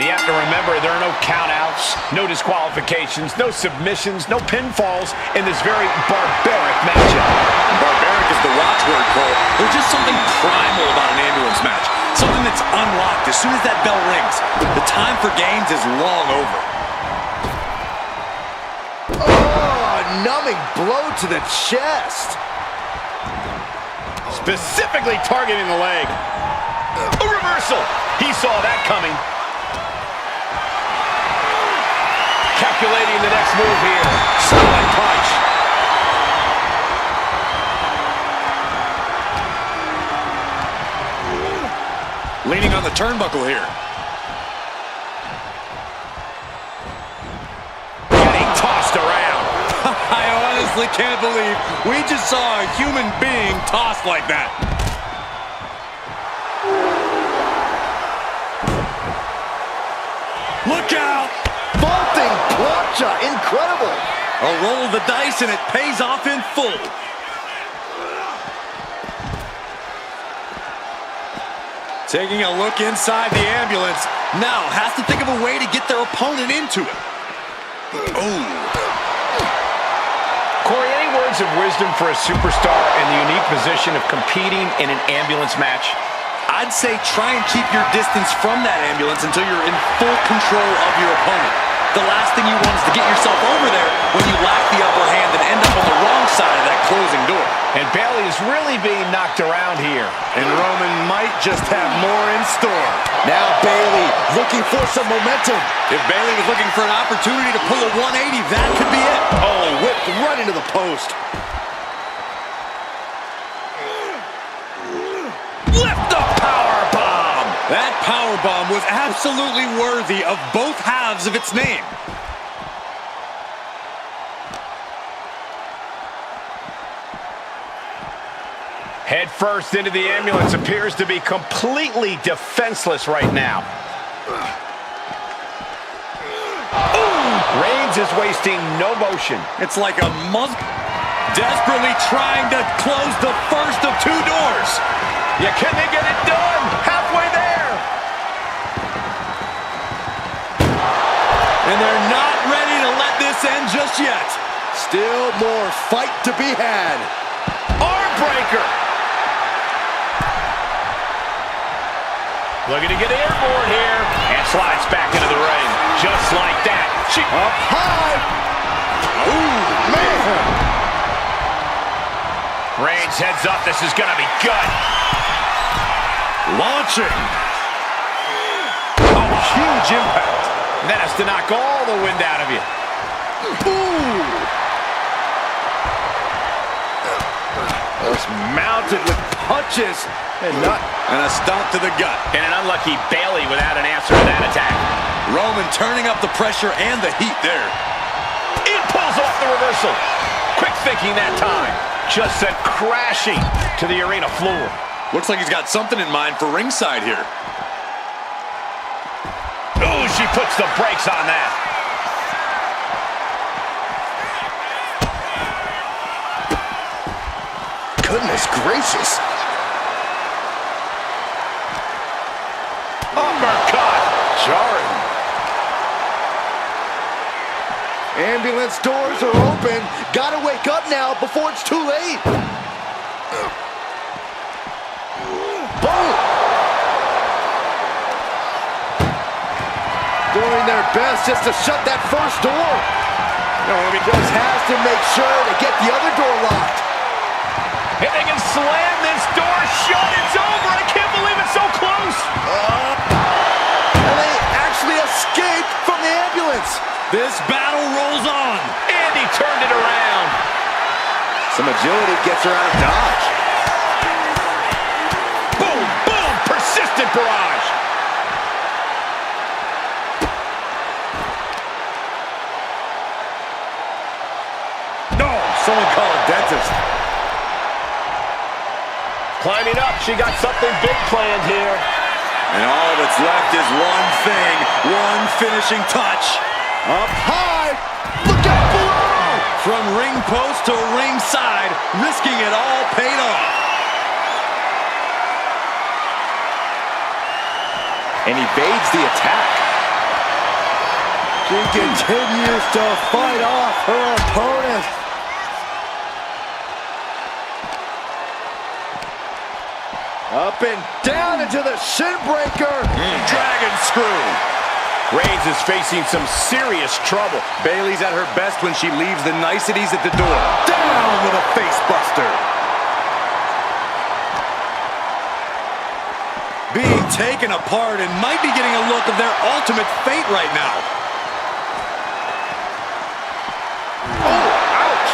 And you have to remember, there are no countouts, no disqualifications, no submissions, no pinfalls in this very barbaric matchup. Barbaric is the watchword, Cole. There's just something primal about an ambulance match. Something that's unlocked as soon as that bell rings. The time for games is long over. Oh, a numbing blow to the chest. Specifically targeting the leg. A reversal. He saw that coming. Calculating the next move here. Solid punch. Leaning on the turnbuckle here. Getting tossed around. I honestly can't believe we just saw a human being tossed like that. Look out! Vaulting plancha, incredible. A roll of the dice and it pays off in full. Taking a look inside the ambulance. Now has to think of a way to get their opponent into it. Oh. Corey, any words of wisdom for a superstar in the unique position of competing in an ambulance match? I'd say try and keep your distance from that ambulance until you're in full control of your opponent. The last thing you want is to get yourself over there when you lack the upper hand and end up on the wrong side of that closing door. And Bayley is really being knocked around here. And Roman might just have more in store. Now Bayley looking for some momentum. If Bayley was looking for an opportunity to pull a 180, that could be it. Oh, whipped right into the post. Lift the power bomb. That power bomb was absolutely worthy of both halves of its name. Head first into the ambulance, appears to be completely defenseless right now. Reigns is wasting no motion. It's like a monk desperately trying to close the first of two doors. Yeah, can they get it done? Halfway there. And they're not ready to let this end just yet. Still more fight to be had. Arm breaker. Looking to get airborne here. And slides back into the ring. Just like that. Up high. Ooh, man. Reigns heads up. This is going to be good. Launching. Oh, huge impact. That has to knock all the wind out of you. Ooh. Just mounted with punches and not. And a stomp to the gut. And an unlucky Bayley without an answer to that attack. Roman turning up the pressure and the heat there. It pulls off the reversal. Quick thinking that time. Just sent crashing to the arena floor. Looks like he's got something in mind for ringside here. Oh, she puts the brakes on that. Goodness gracious. Uppercut. Jarring. Ambulance doors are open. Gotta wake up now before it's too late. Boom. Doing their best just to shut that first door. No, he just has to make sure to get the other door locked. If they can slam this door shut, it's over. I can't believe it's so close. And they actually escaped from the ambulance. This battle rolls on. And he turned it around. Some agility gets her out of dodge. Boom, boom, persistent barrage. No, someone call a dentist. Climbing up, she got something big planned here. And all that's left is one thing, one finishing touch. Up high, look out below! From ring post to ringside, risking it all paid off. And evades the attack. She continues to fight off her opponent. Up and down into the shin breaker. Dragon screw. Reigns is facing some serious trouble. Bayley's at her best when she leaves the niceties at the door. Down with a face buster. Being taken apart and might be getting a look of their ultimate fate right now. Oh, ouch.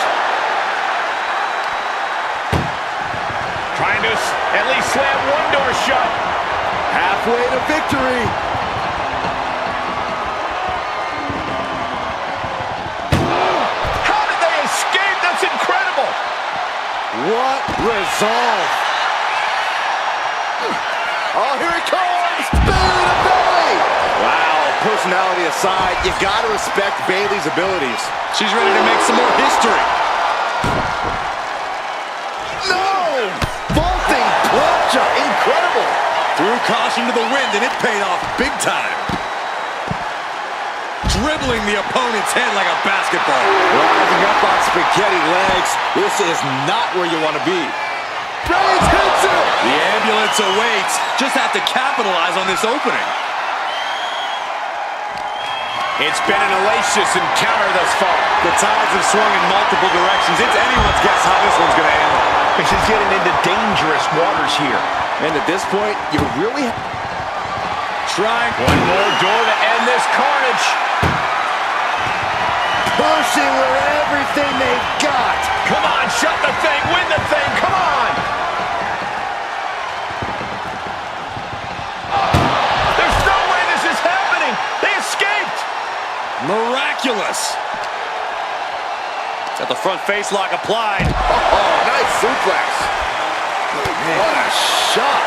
Trying to at least slam one door shut. Halfway to victory. How did they escape? That's incredible. What resolve. Oh, here it comes. Belly to belly. Wow, personality aside, you gotta respect Bayley's abilities. She's ready to make some more history. No! Vaulting plancha, incredible. Threw caution to the wind and it paid off big time. Dribbling the opponent's head like a basketball. Rising up on spaghetti legs. This is not where you want to be. Reigns hits it! The ambulance awaits. Just have to capitalize on this opening. It's been an hellacious encounter thus far. The tides have swung in multiple directions. It's anyone's guess how this one's going to end. She's getting into dangerous waters here. And at this point, you really... Trying. One more door to end this carnage. Pushing with everything they've got. Come on, shut the thing, win the thing, come on. There's no way this is happening. They escaped. Miraculous. Got the front face lock applied. Oh, nice suplex. What a shot.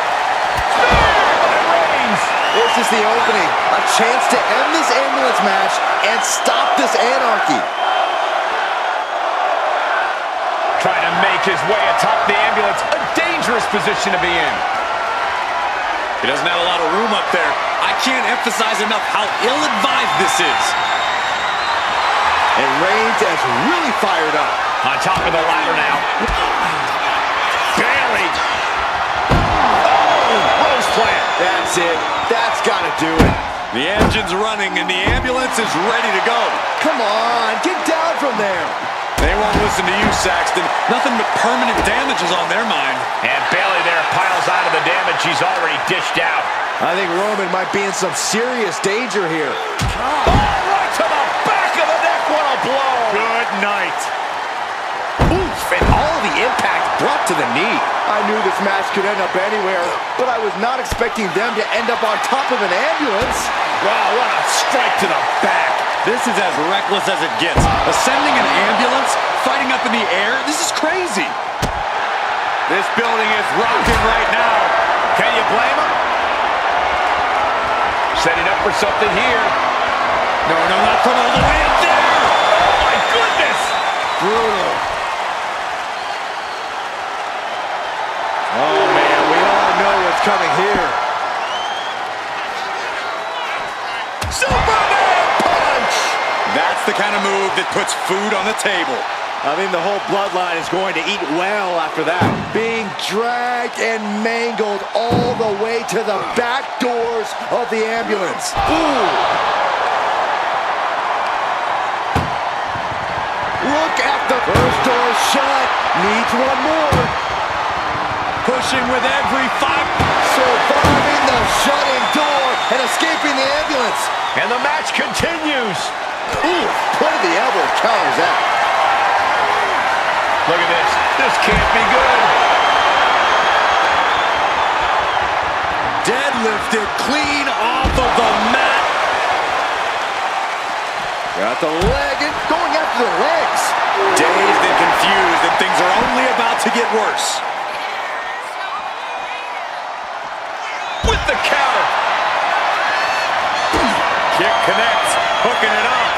This is the opening. A chance to end this ambulance match and stop this anarchy. Trying to make his way atop the ambulance. A dangerous position to be in. He doesn't have a lot of room up there. I can't emphasize enough how ill-advised this is. And Reigns is really fired up. On top of the ladder now. Bayley. Oh, rose plant. That's it. That's got to do it. The engine's running and the ambulance is ready to go. Come on, get down from there. They won't listen to you, Saxton. Nothing but permanent damage is on their mind. And Bayley there piles out of the damage he's already dished out. I think Roman might be in some serious danger here. Oh, right to the back of the neck. What a blow. Good night. Oof, and all the impact brought to the knee. I knew this match could end up anywhere, but I was not expecting them to end up on top of an ambulance. Wow, what a strike to the back. This is as reckless as it gets. Ascending an ambulance, fighting up in the air, this is crazy. This building is rocking right now. Can you blame him? Setting up for something here. No, not from all the way up there. Oh, my goodness. Brutal. Oh, man, we all know what's coming here. Superman punch. That's the kind of move that puts food on the table. I think the whole bloodline is going to eat well after that. Being dragged and mangled all the way to the back doors of the ambulance. Ooh. Look at the first door shut. Needs one more. Pushing with every fight. Surviving the shutting door and escaping the ambulance. And the match continues. Ooh, point of the elbow counters that. Look at this. This can't be good. Deadlifted clean off of the mat. Got the leg and going after the legs. Dazed and confused, and things are only about to get worse. With the counter. Kick connects, hooking it up.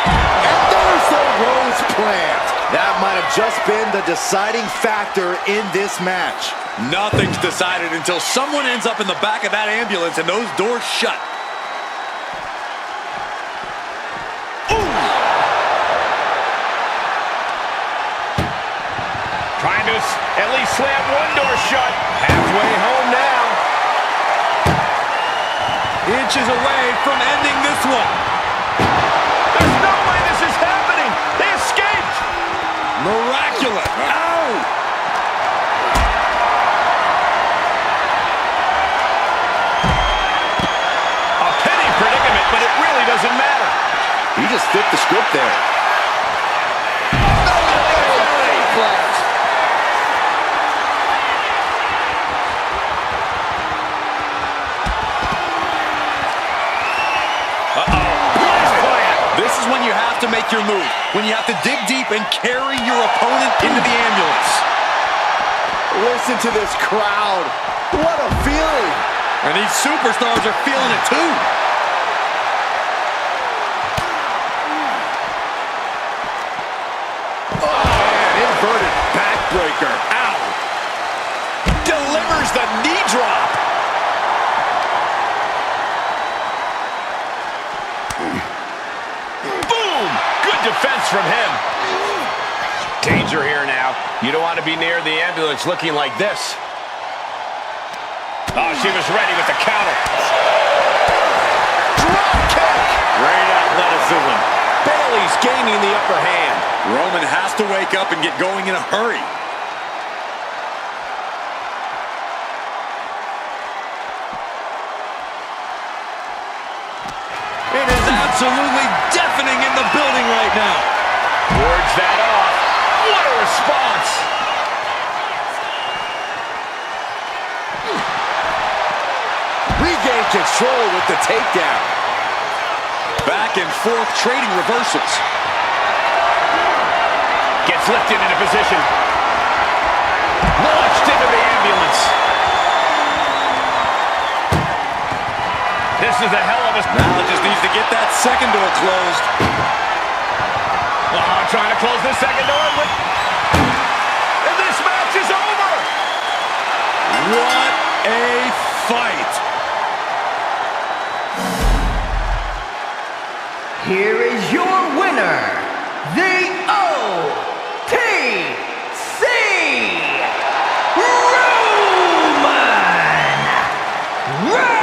And there's the rose plant. That might have just been the deciding factor in this match. Nothing's decided until someone ends up in the back of that ambulance and those doors shut. Trying to at least slam one door shut. Halfway home now. Inches away from ending this one. There's no way this is happening. They escaped. Miraculous. Ow! A penny predicament, but it really doesn't matter. He just flipped the script there. This is when you have to make your move. When you have to dig deep and carry your opponent into the ambulance. Listen to this crowd. What a feeling. And these superstars are feeling it too. Oh, man, inverted backbreaker. Ow. Delivers the knee drop. Defense from him. Danger here now. You don't want to be near the ambulance looking like this. Oh, she was ready with the counter. Drop kick. Great athleticism. Bailey's gaining the upper hand. Roman has to wake up and get going in a hurry. It is absolutely deafening in the building right now. Wards that off. What a response. Regain control with the takedown. Back and forth trading reversals. Gets lifted into position. Launched into the ambulance. This is a hell of a... Now it just needs to get that second door closed. Trying to close the second door. And this match is over. What a fight. Here is your winner, the OTC Roman Reigns.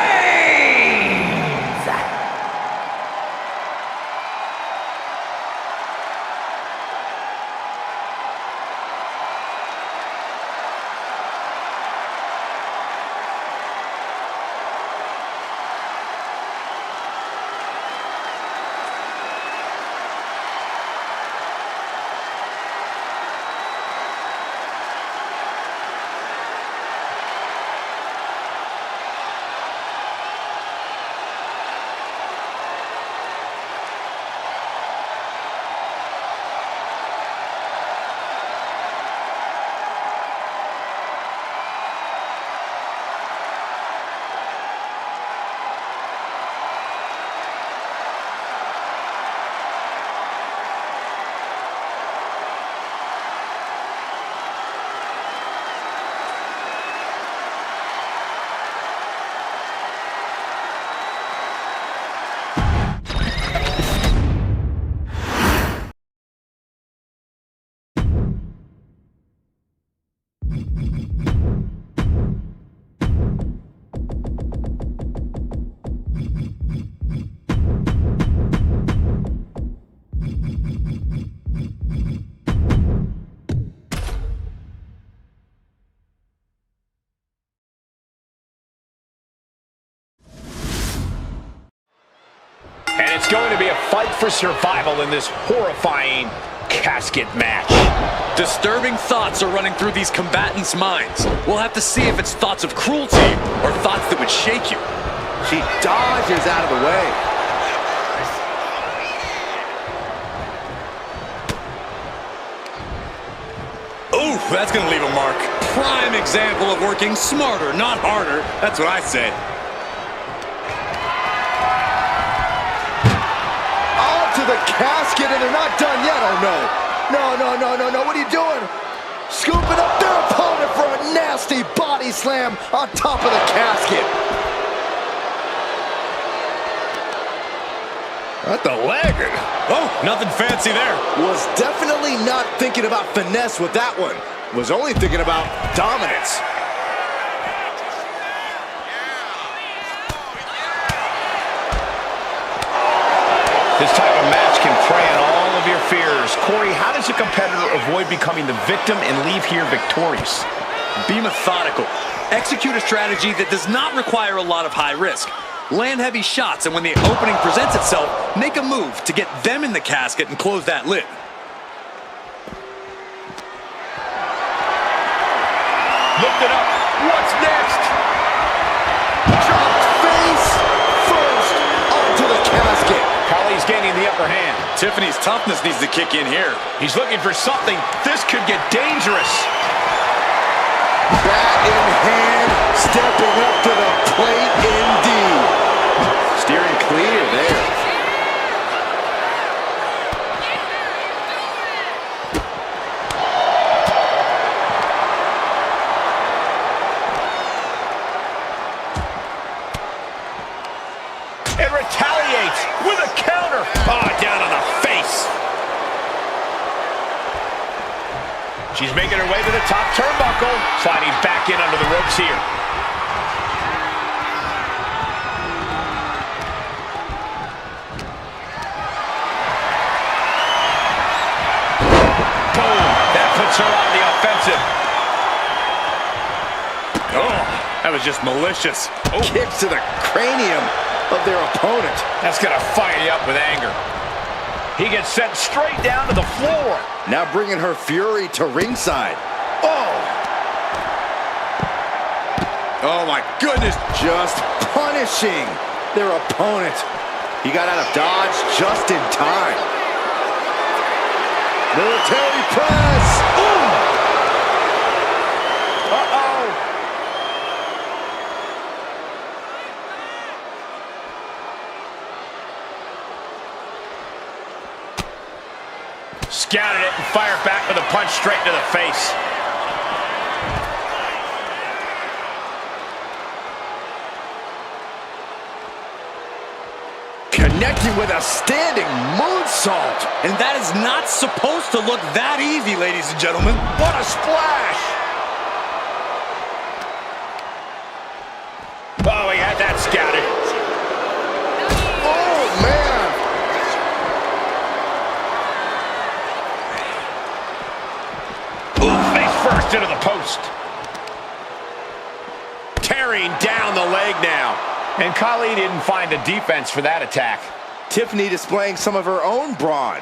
And it's going to be a fight for survival in this horrifying casket match. Disturbing thoughts are running through these combatants' minds. We'll have to see if it's thoughts of cruelty or thoughts that would shake you. She dodges out of the way. Ooh, that's gonna leave a mark. Prime example of working smarter, not harder. That's what I say. Onto the casket, and they're not done yet. Oh, no. No. What are you doing? Scooping up their opponent for a nasty body slam on top of the casket. What the leg? Oh, nothing fancy there. Was definitely not thinking about finesse with that one. was only thinking about dominance. This type of match can prey on all of your fears. Corey, how does a competitor avoid becoming the victim and leave here victorious? Be methodical. Execute a strategy that does not require a lot of high risk. Land heavy shots, and when the opening presents itself, make a move to get them in the casket and close that lid. Lift it up. What's next? Dropped face first onto the casket. Kali's gaining the upper hand. Tiffany's toughness needs to kick in here. He's looking for something. This could get dangerous. Bat in hand, stepping up to the plate indeed. Steering clear there. It retaliates with a counter. Oh, down on the face. She's making her way to the top turnbuckle. Sliding back in under the ropes here. Boom. That puts her on the offensive. Oh, that was just malicious. Oh. Kicks to the cranium of their opponent. That's going to fire you up with anger. He gets sent straight down to the floor. Now bringing her fury to ringside. Oh! Oh my goodness. Just punishing their opponent. He got out of dodge just in time. Military press. Ooh! Uh-oh. Scouted it and fired back with a punch straight to the face. Connecting with a standing moonsault. And that is not supposed to look that easy, ladies and gentlemen. What a splash. Oh, he had that scouted. Oh, man. Ooh, face first into the post. Tearing down the leg now. And Kali didn't find a defense for that attack. Tiffany displaying some of her own brawn.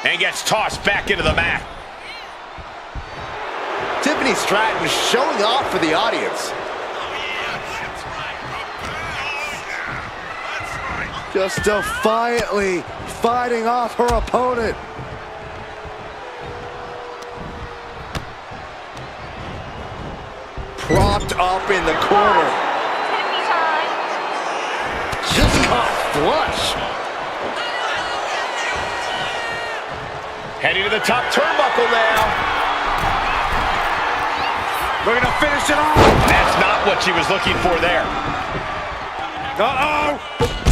And gets tossed back into the mat. Tiffany Stratton showing off for the audience. Just defiantly fighting off her opponent. Propped up in the corner. Just caught flush. Heading to the top turnbuckle now. Looking to finish it off. That's not what she was looking for there. Uh-oh.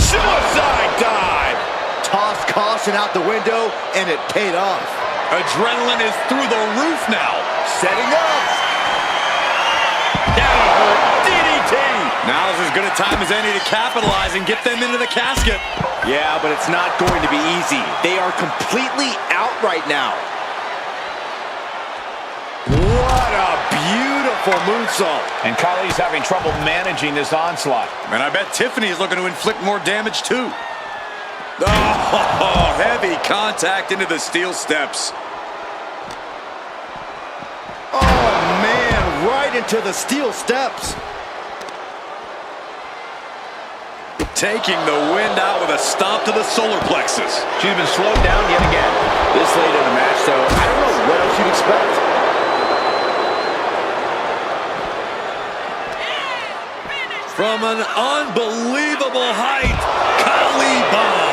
Suicide dive. Tossed caution out the window, and it paid off. Adrenaline is through the roof now. Setting up. Down her DDT. Now is as good a time as any to capitalize and get them into the casket. Yeah, but it's not going to be easy. They are completely out right now. What a beautiful moonsault. And Kali's having trouble managing this onslaught. And I bet Tiffany is looking to inflict more damage too. Oh, heavy contact into the steel steps. Oh, man, right into the steel steps. Taking the wind out with a stomp to the solar plexus. She's been slowed down yet again. This late in the match, though, I don't know what else you'd expect. From an unbelievable height, Kali bomb.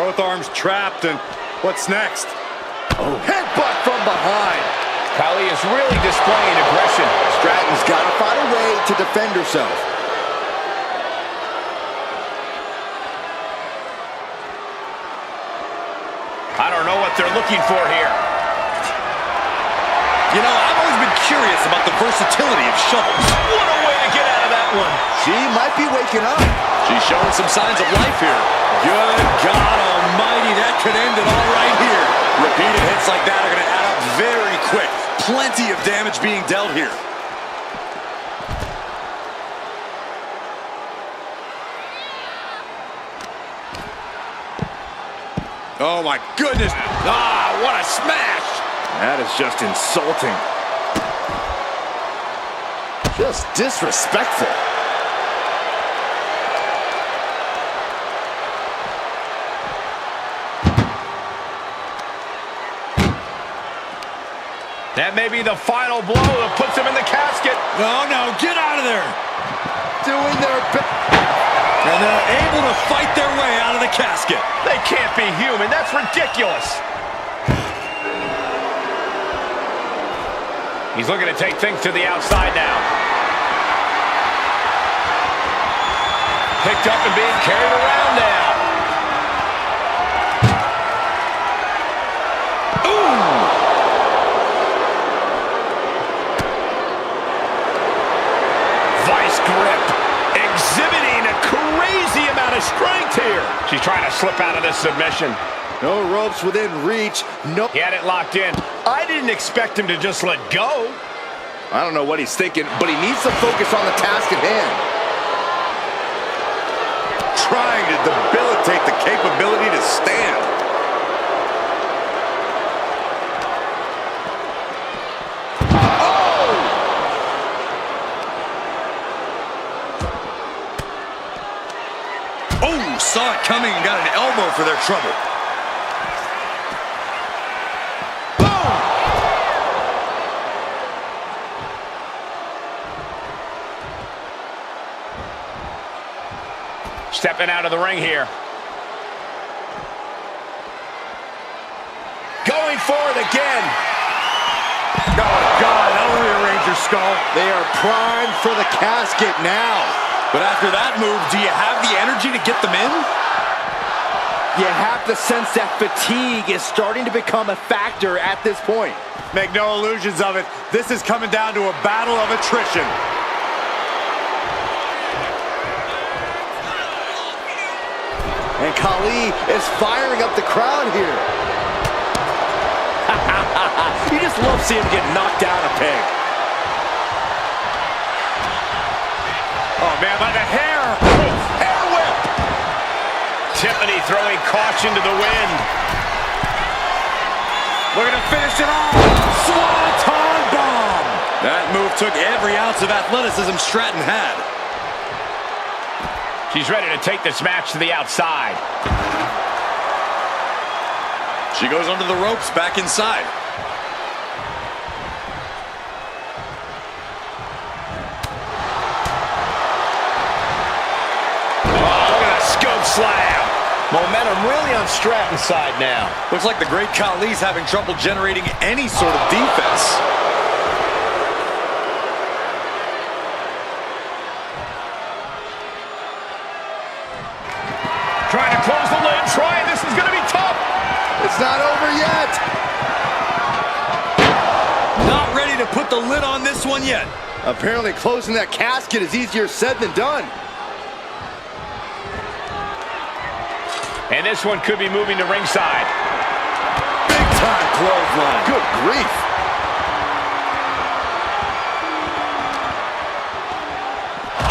Both arms trapped, and what's next? Oh. Headbutt from behind. Khali is really displaying aggression. Stratton's got to find a way to defend herself. I don't know what they're looking for here. You know, I've always been curious about the versatility of shovels. What a way to get out of that one. She might be waking up. She's showing some signs of life here. Good God almighty, that could end it all right here. Repeated hits like that are going to add up very quick. Plenty of damage being dealt here. Oh my goodness. Ah, what a smash. That is just insulting. Just disrespectful. That may be the final blow that puts him in the casket. No, get out of there. Doing their best. And they're able to fight their way out of the casket. They can't be human. That's ridiculous. He's looking to take things to the outside now. Picked up and being carried around now. Ooh! Vice grip. Exhibiting a crazy amount of strength here. She's trying to slip out of this submission. No ropes within reach. Nope. He had it locked in. I didn't expect him to just let go. I don't know what he's thinking, but he needs to focus on the task at hand. Trying to debilitate the capability to stand. Oh, saw it coming and got an elbow for their trouble. Stepping out of the ring here. Going for it again. Oh, God, that'll rearrange your skull. They are primed for the casket now. But after that move, do you have the energy to get them in? You have to sense that fatigue is starting to become a factor at this point. Make no illusions of it. This is coming down to a battle of attrition. And Khali is firing up the crowd here. You just love seeing him get knocked down a peg. Oh, man, by the hair. Hair whip. Tiffany throwing caution to the wind. We're going to finish it off. Swanton bomb. That move took every ounce of athleticism Stratton had. She's ready to take this match to the outside. She goes under the ropes, back inside. Oh, look at a scope slam. Momentum really on Stratton's side now. Looks like the great Khali's having trouble generating any sort of defense. Trying to close the lid, trying. This is going to be tough. It's not over yet. Not ready to put the lid on this one yet. Apparently closing that casket is easier said than done. And this one could be moving to ringside. Big time clothesline. Good grief.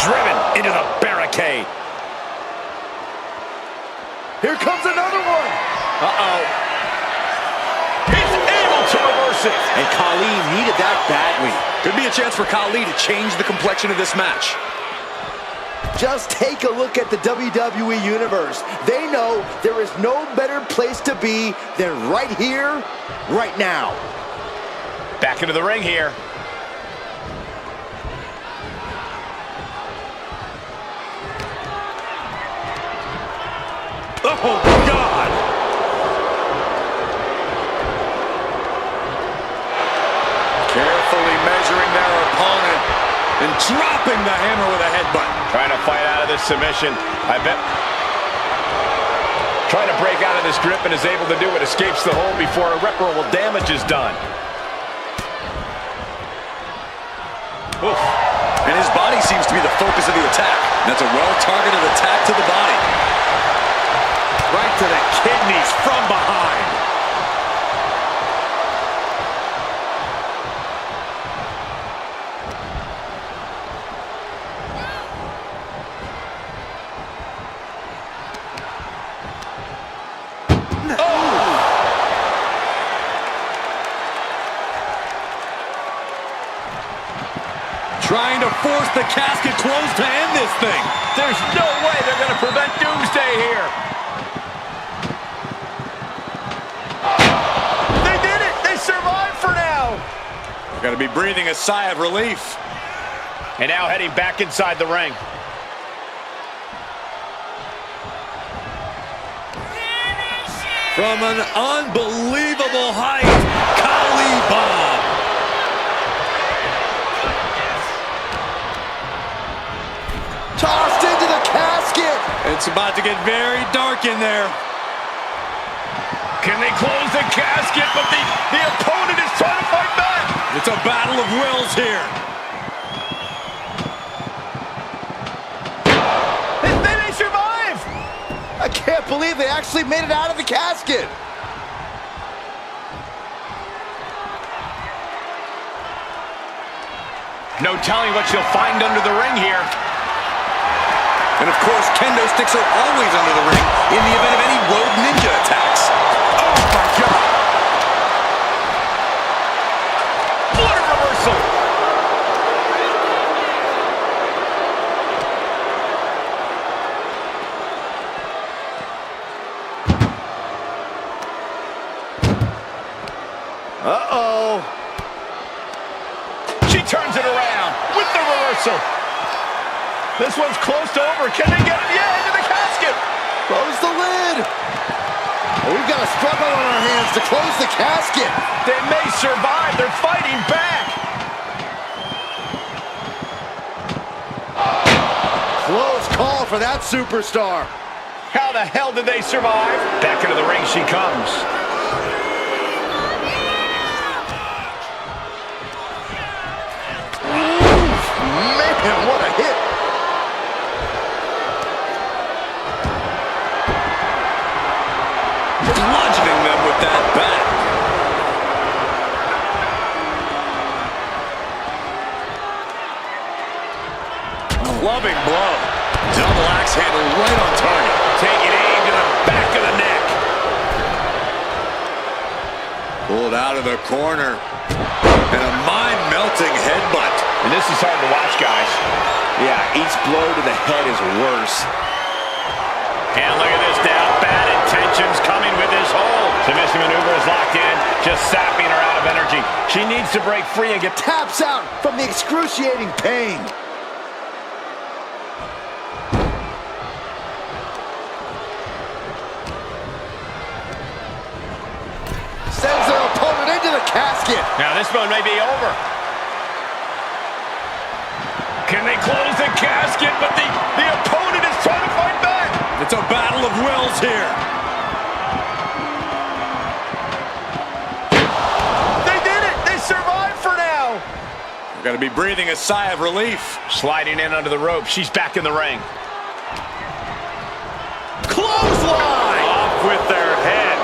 Driven into the barricade. Here comes another one. Uh-oh. He's able to reverse it. And Khali needed that badly. Could be a chance for Khali to change the complexion of this match. Just take a look at the WWE Universe. They know there is no better place to be than right here, right now. Back into the ring here. Oh, God! opponent and dropping the hammer with a headbutt. Trying to fight out of this submission. I bet. Trying to break out of this grip and is able to do it. Escapes the hold before irreparable damage is done. Oof. And his body seems to be the focus of the attack. That's a well-targeted attack to the body. Right to the kidneys from behind. Trying to force the casket closed to end this thing. There's no way they're going to prevent doomsday here. They did it! They survived for now! Got to be breathing a sigh of relief. And now heading back inside the ring. From an unbelievable height, Kali Bomb. Tossed into the casket. It's about to get very dark in there. Can they close the casket? But the opponent is trying to fight back. It's a battle of wills here. They survive. I can't believe they actually made it out of the casket. No telling what you'll find under the ring here. And of course, kendo sticks are always under the ring in the event of any rogue ninja attacks. Oh my God! What a reversal! Uh-oh. She turns it around with the reversal. This one's close to over. Can they get it? Yeah, into the casket. Close the lid. We've got a struggle on our hands to close the casket. They may survive. They're fighting back. Close call for that superstar. How the hell did they survive? Back into the ring she comes. Man, what a hit. Bludgeoning them with that bat. Clubbing blow. Double axe handle right on target. Taking aim to the back of the neck. Pulled out of the corner. And a mind-melting headbutt. And this is hard to watch, guys. Yeah, each blow to the head is worse. And look at this now. Bad intentions coming with this hold. Submission maneuver is locked in, just sapping her out of energy. She needs to break free and get Taps out from the excruciating pain. Sends their opponent into the casket. Now this one may be over. Can they close the casket? But the opponent is trying to fight back. It's a battle of wills here. They did it. They survived for now. Got to be breathing a sigh of relief. Sliding in under the rope. She's back in the ring. Clothesline. Off with their head.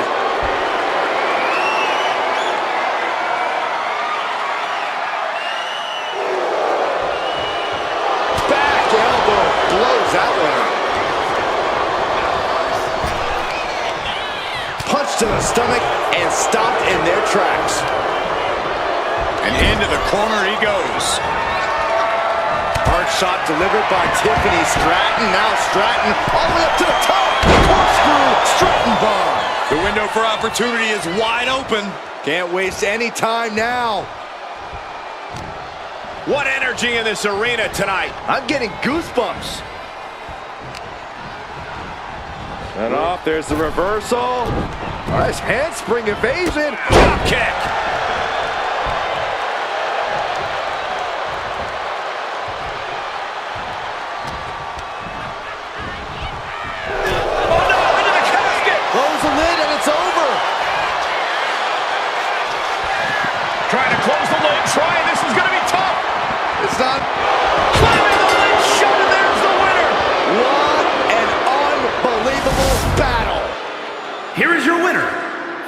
Back elbow blows that one up. Punch to the stomach and stopped in their tracks. And into the corner he goes. Hard shot delivered by Tiffany Stratton. Now Stratton all the way up to the top. Corkscrew Stratton bomb. The window for opportunity is wide open. Can't waste any time now. What energy in this arena tonight. I'm getting goosebumps. Set off, there's the reversal. Nice handspring evasion. Drop kick.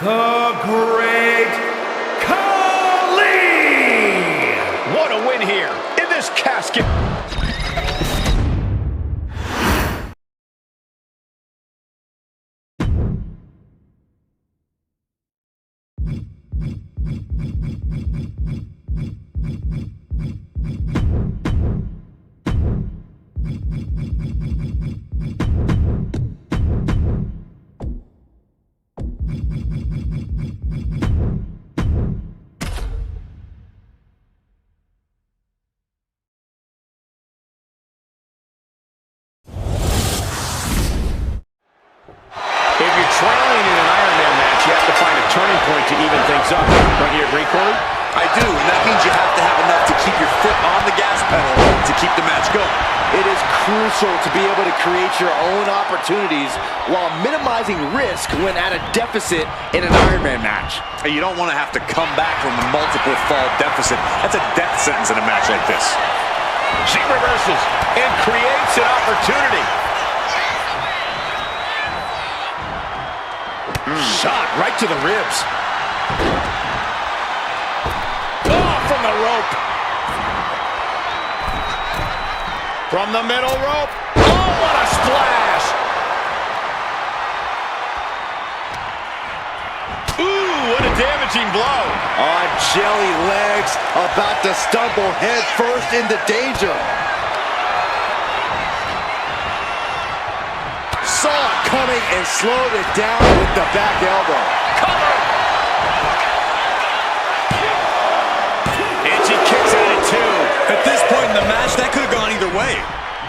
the Great Khali! What a win here in this casket. Trailing in an Iron Man match, you have to find a turning point to even things up. Don't you agree, Corey? I do, and that means you have to have enough to keep your foot on the gas pedal to keep the match going. It is crucial to be able to create your own opportunities while minimizing risk when at a deficit in an Iron Man match. You don't want to have to come back from a multiple fall deficit. That's a death sentence in a match like this. She reverses and creates an opportunity. Shot right to the ribs. Oh, from the rope. From the middle rope. Oh, what a splash. Ooh, what a damaging blow. On jelly legs, about to stumble head first into danger. Saw it coming and slowed it down with the back elbow. Cover. And she kicks out at 2. At this point in the match, that could have gone either way.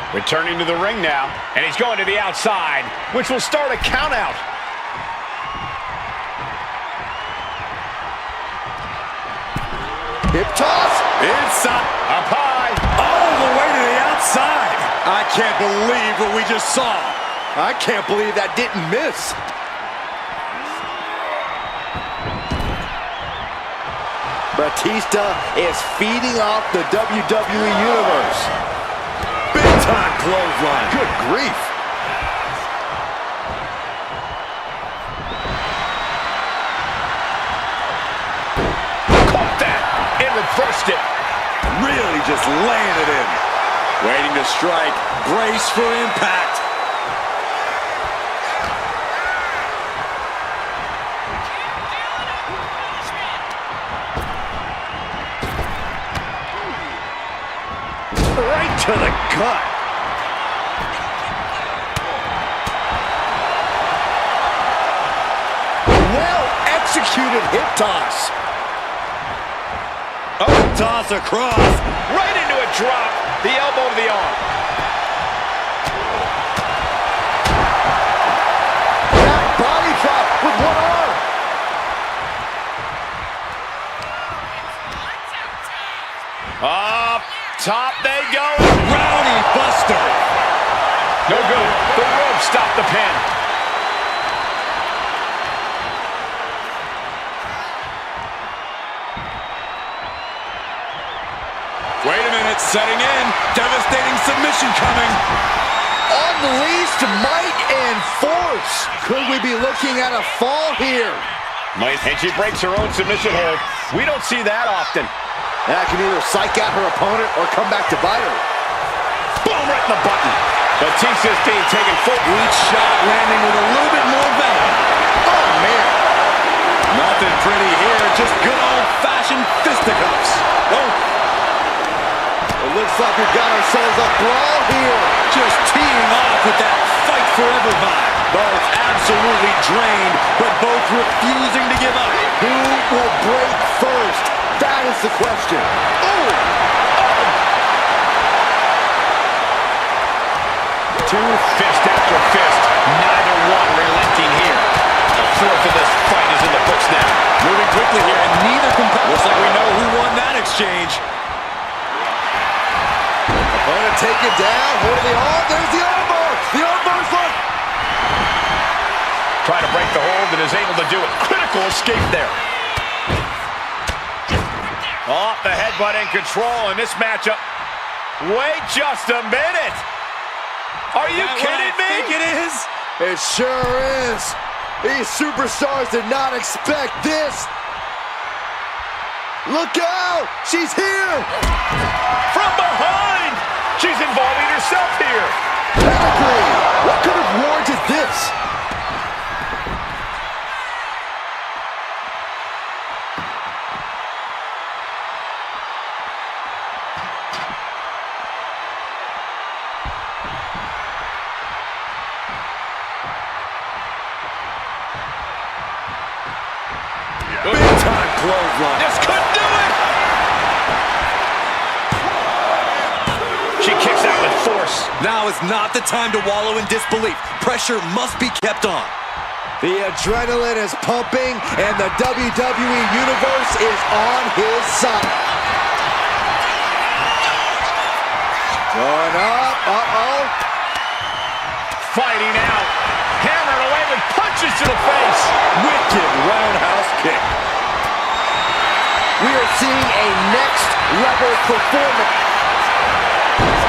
Returning to the ring now, and he's going to the outside, which will start a count out. Hip toss. Inside. Up high. All the way to the outside. I can't believe what we just saw. I can't believe that didn't miss. Batista is feeding off the WWE Universe. Big time clothesline. Good grief. Caught that and reversed it. Really just laying it in. Waiting to strike. Brace for impact. Right to the gut. Well executed hip toss. Oh, toss across. Right into a drop. The elbow to the arm. That body drop with one arm. Up top they go. Rowdy Buster. No good. The rope stopped the pin. Wait a minute, setting in. Devastating submission coming. Unleashed might and force. Could we be looking at a fall here? And she breaks her own submission hold. We don't see that often. That can either psych out her opponent or come back to bite her. Boom, right in the button. Batista's being taken full. Each shot landing with a little bit more venom. Oh, man. Nothing pretty here, just good old-fashioned fisticuffs. Oh. It looks like we've got ourselves a brawl here. Just teeing off with that fight forever vibe. Both absolutely drained, but both refusing to give up. Who will break first? That is the question. Oh! Two fist after fist. Neither one relenting here. The fourth of this fight is in the books now. Moving quickly here, and neither looks like we know who won that exchange. Opponent taken down, holding the arm. There's the armbar. The armbar's look. Trying to break the hold and is able to do it. Critical escape there. Off the headbutt in control in this matchup. Wait just a minute. Are you kidding me? I think it is. It sure is. These superstars did not expect this. Look out! She's here! From behind! She's involving herself here. Pedigree! What could have warranted this? Big time clothesline. This could do it! She kicks out with force. Now is not the time to wallow in disbelief. Pressure must be kept on. The adrenaline is pumping, and the WWE Universe is on his side. Going up, uh-oh. Fighting out. Hammered away with punches to the face. Wicked roundhouse kick. We are seeing a next level performance.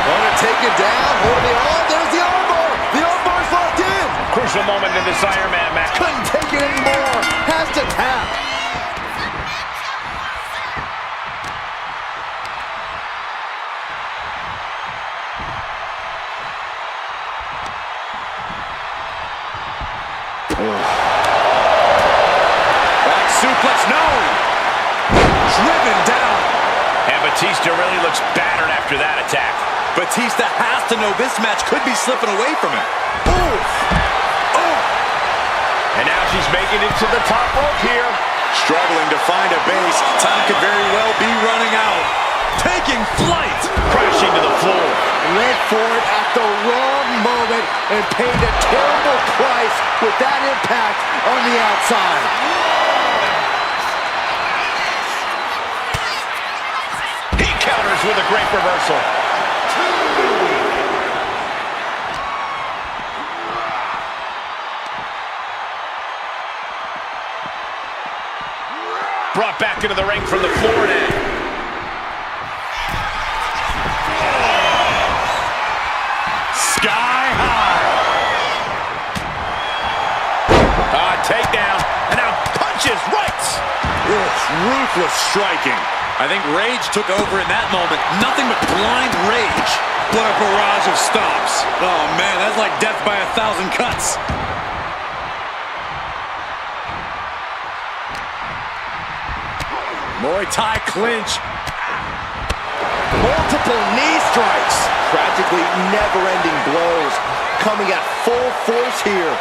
Gonna take it down, hold the arm, there's the armbar. The armbar's locked in. Crucial moment in this Iron Man match. Couldn't take it anymore, has to tap. Back suplex, no! Driven down. And Batista really looks battered after that attack. Batista has to know this match could be slipping away from him. Oof. And now she's making it to the top rope here. Struggling to find a base. Time could very well be running out. Taking flight. Crashing to the floor. Went for it at the wrong moment and paid a terrible price with that impact on the outside. He counters with a great reversal. Brought back into the ring from the floor now. Sky high. Takedown. And now punches, rights. It's ruthless striking. I think rage took over in that moment. Nothing but blind rage. What a barrage of stops. Oh, man, that's like death by 1,000 cuts. Muay Thai clinch. Multiple knee strikes. Practically never-ending blows. Coming at full force here.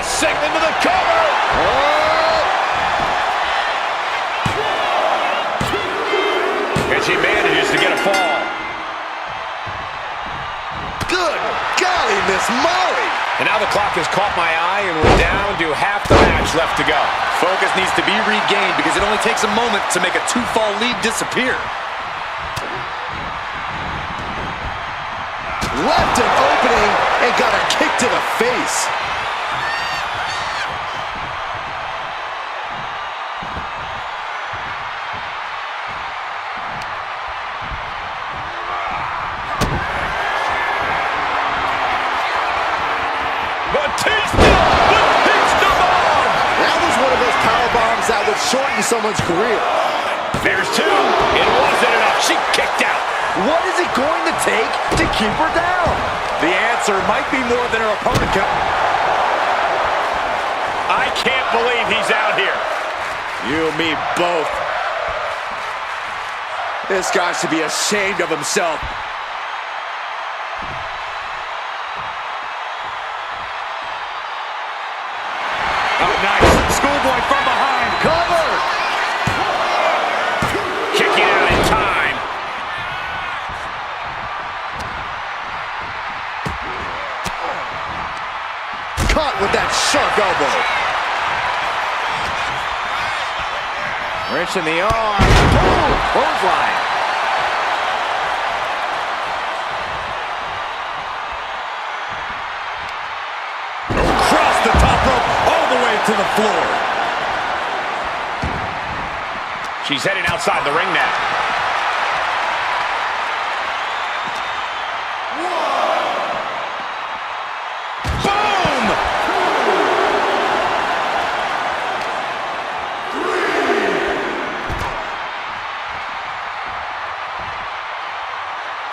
Second into the cover. And she manages to get a fall. Good golly, Miss Molly. And now the clock has caught my eye, and we're down to half the match left to go. Focus needs to be regained because it only takes a moment to make a two-fall lead disappear. Left an opening and got a kick to the face. That would shorten someone's career. There's two. It wasn't enough. She kicked out. What is it going to take to keep her down? The answer might be more than her opponent can. I can't believe he's out here. You and me both. This guy should be ashamed of himself. Oh, nice. Schoolboy from behind. Cover! Kicking out in time. Caught with that sharp elbow. Wrench in the arm. Boom! Clothesline. Across the top rope. to the floor. She's heading outside the ring now. Boom!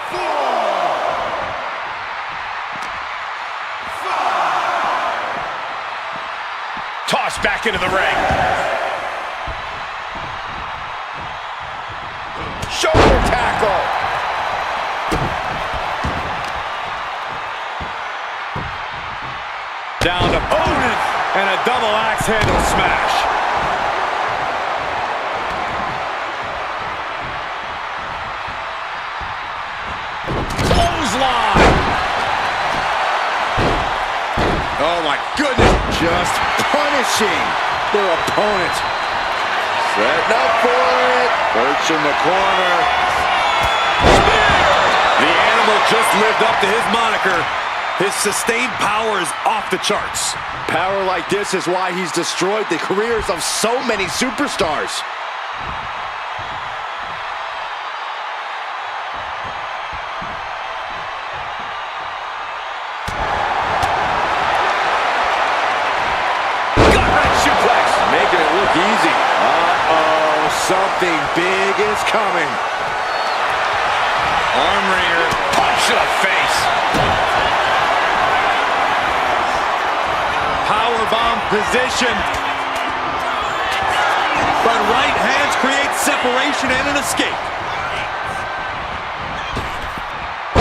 4, 5. Tossed back into the ring. Shoulder tackle. Down opponent and a double axe handle smash. Clothesline. Oh my goodness. Just punishing their opponent. Setting up for it. Perch in the corner. The animal just lived up to his moniker. His sustained power is off the charts. Power like this is why he's destroyed the careers of so many superstars. Gut-wrench suplex. Making it look easy. Uh-oh, something big is coming. Arm wringer. Punch to the face. Powerbomb position. But right hands create separation and an escape.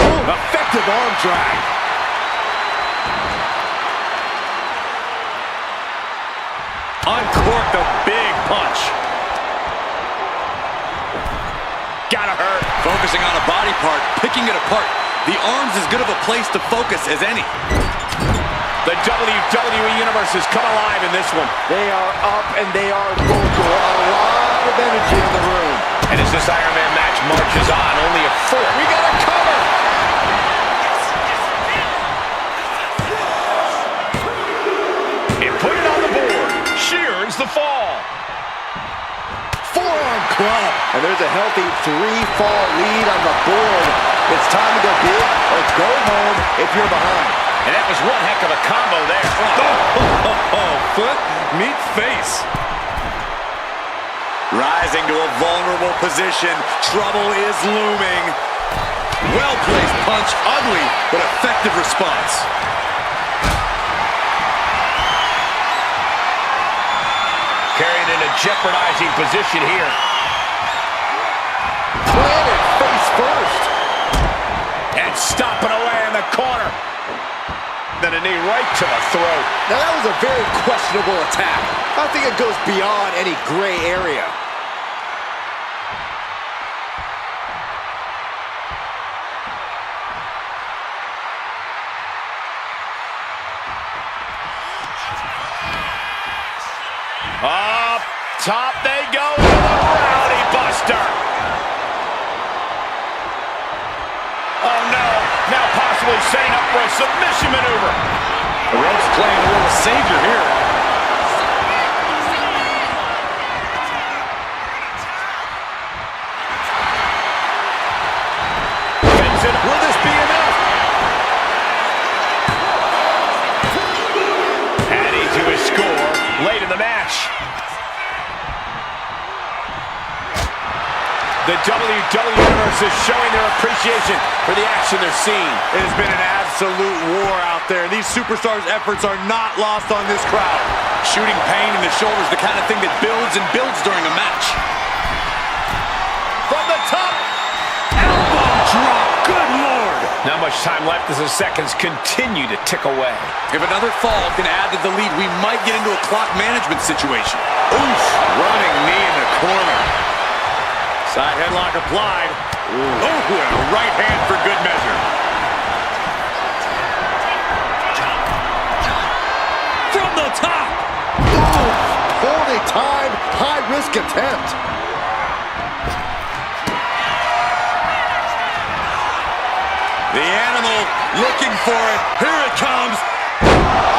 Ooh, effective arm drag. Uncorked a big punch. Gotta hurt. Focusing on a body part, picking it apart. The arm's as good of a place to focus as any. The WWE Universe has come alive in this one. They are up and they are vocal. A lot of energy in the room. And as this Iron Man match marches on, only a 4. We got a cover. And put it on the board. She earns the fall. Forearm club. And there's a healthy 3-fall lead on the board. It's time to go big or go home if you're behind. And that was one heck of a combo there. Foot meets face. Rising to a vulnerable position. Trouble is looming. Well-placed punch. Ugly, but effective response. Carried in a jeopardizing position here. Planted face first. And stomping away in the corner. Then a knee right to the throat. Now that was a very questionable attack. I think it goes beyond any gray area. Up top they go to the Rowdy Buster. Oh no, now possibly setting up for a submission maneuver. The ropes playing a little savior here. Benson, will this be enough? Adding to his score late in the match. The WWE Universe is showing their appreciation for the action they're seeing. It has been an absolute war out there. These superstars' efforts are not lost on this crowd. Shooting pain in the shoulder is the kind of thing that builds and builds during a match. From the top, Elbow drop. Good Lord. not much time left as the seconds continue to tick away. If another fall can add to the lead, we might get into a clock management situation. Oof. Running knee in the corner. Side headlock applied. Ooh, and a right hand for good measure. From the top. Ooh, poorly timed, high-risk attempt. The animal looking for it. Here it comes.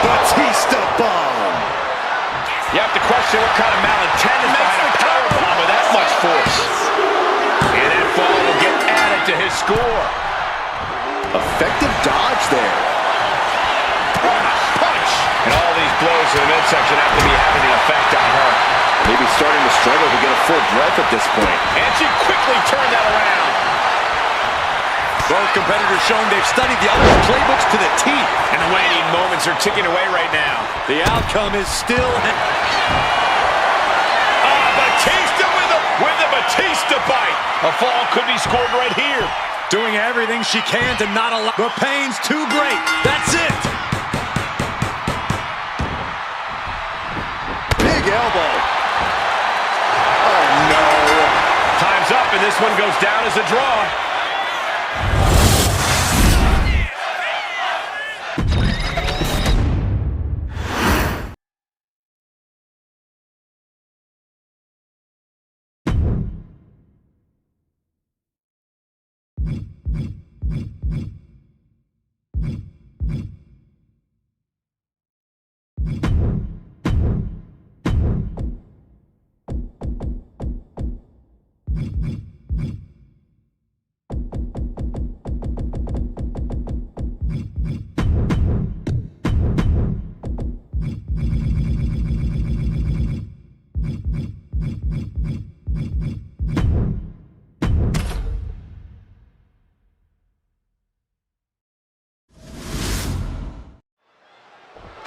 Batista bomb. You have to question what kind of malintent is behind a powerbomb with that much force. And that fall will get added to his score. Effective dodge there. Punch! And all these blows in the midsection have to be having the effect on her. Maybe starting to struggle to get a full breath at this point. And she quickly turned that around. Both competitors showing they've studied the other's playbooks to the teeth. And the waning moments are ticking away right now. The outcome is still... Batista with the Batista bite. A fall could be scored right here. Doing everything she can to not allow... The pain's too great. That's it. Big elbow. Oh, no. Time's up, and this one goes down as a draw.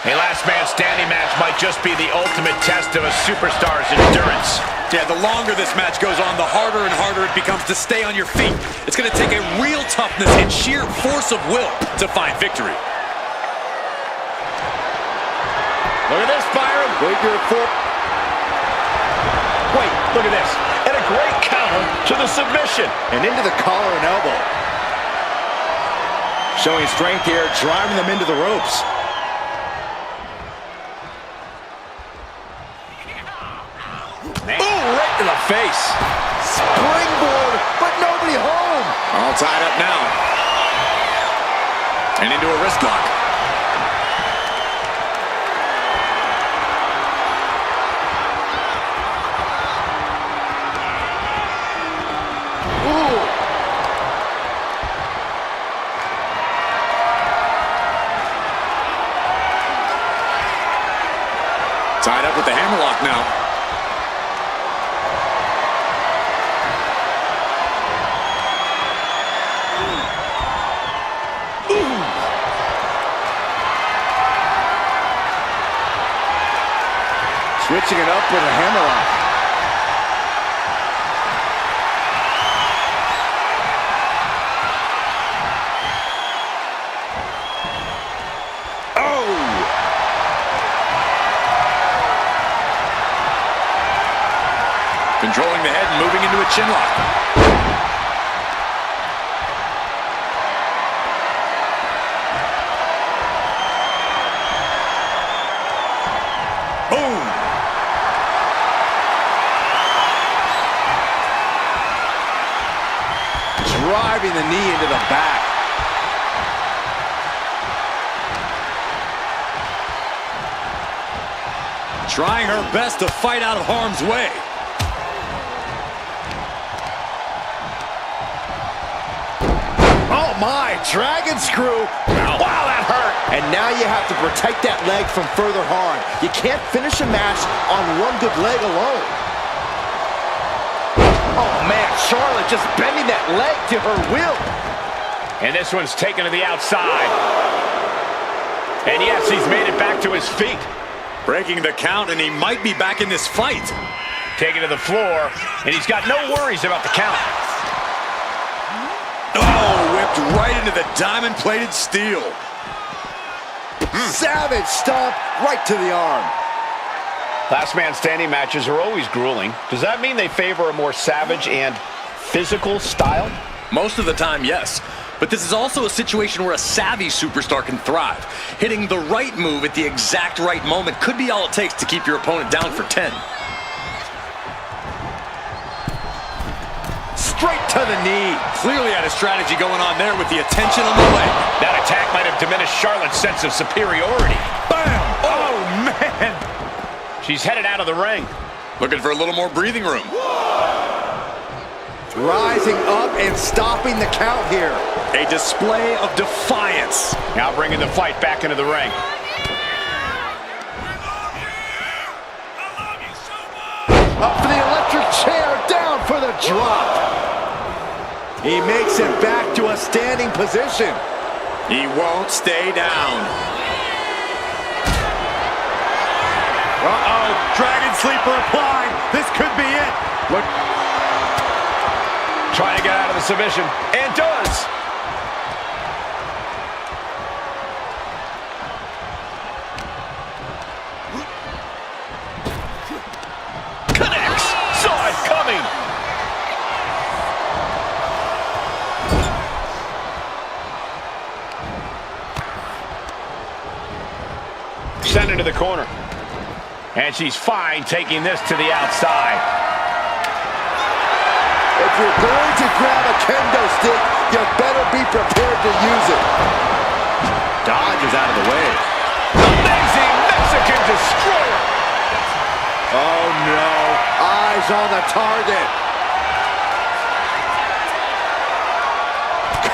A last man standing match might just be the ultimate test of a superstar's endurance. Yeah, the longer this match goes on, the harder and harder it becomes to stay on your feet. It's going to take a real toughness and sheer force of will to find victory. Look at this, Byron. Figure four. Wait, look at this. And a great counter to the submission. And into the collar and elbow. Showing strength here, driving them into the ropes. Ooh, right to the face. Springboard, but nobody home. All tied up now. And into a wrist lock. Ooh. Tied up with the hammerlock now. Switching it up with a hammerlock. Oh! Controlling the head and moving into a chin lock. Boom! Driving the knee into the back. Trying her best to fight out of harm's way. Oh my, dragon screw. Wow, that hurt. And now you have to protect that leg from further harm. You can't finish a match on one good leg alone. Oh man, Charlotte just bending that leg to her will. And this one's taken to the outside. And yes, he's made it back to his feet. Breaking the count, and he might be back in this fight. Taken to the floor, and he's got no worries about the count. Oh, whipped right into the diamond-plated steel. Savage stomp right to the arm. Last man standing matches are always grueling. Does that mean they favor a more savage and physical style? Most of the time, yes. But this is also a situation where a savvy superstar can thrive. Hitting the right move at the exact right moment could be all it takes to keep your opponent down for 10. Straight to the knee. Clearly had a strategy going on there with the attention on the leg. That attack might have diminished Charlotte's sense of superiority. Bam! Oh, man! She's headed out of the ring. Looking for a little more breathing room. Rising up and stopping the count here. A display of defiance. Now bringing the fight back into the ring. Up for the electric chair, down for the drop. He makes it back to a standing position. He won't stay down. Uh-oh, Dragon Sleeper applied. This could be it. Look. Trying to get out of the submission, and does. Connects, saw it coming. Sent into the corner. And she's fine taking this to the outside. If you're going to grab a kendo stick, you better be prepared to use it. Dodges out of the way. Amazing Mexican destroyer. Oh no, eyes on the target.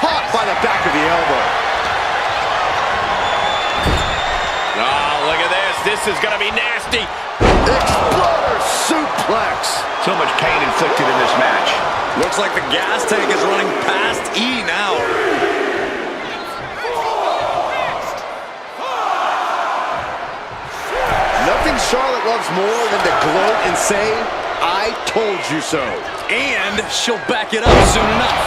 Caught by the back of the elbow. Oh, look at this. This is going to be nasty. Exploder suplex. So much pain inflicted in this match. Looks like the gas tank is running past E now. Nothing Charlotte loves more than to gloat and say, I told you so. And she'll back it up soon enough.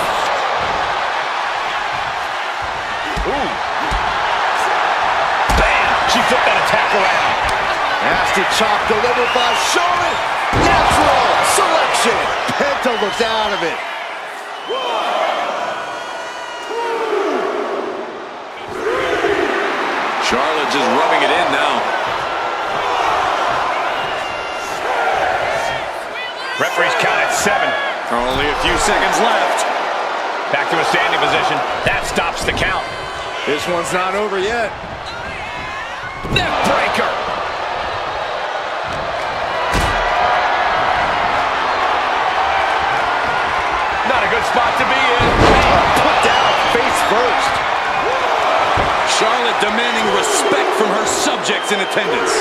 Ooh. Bam! She flipped that attack around. Nasty chop delivered by Charlotte. Natural selection. Penta looks out of it. Charlotte just rubbing it in now. Referee's count at 7. Only a few seconds left. Back to a standing position. That stops the count. This one's not over yet. Neck breaker. Not a good spot to be in. Put down face first. Charlotte demanding respect from her subjects in attendance.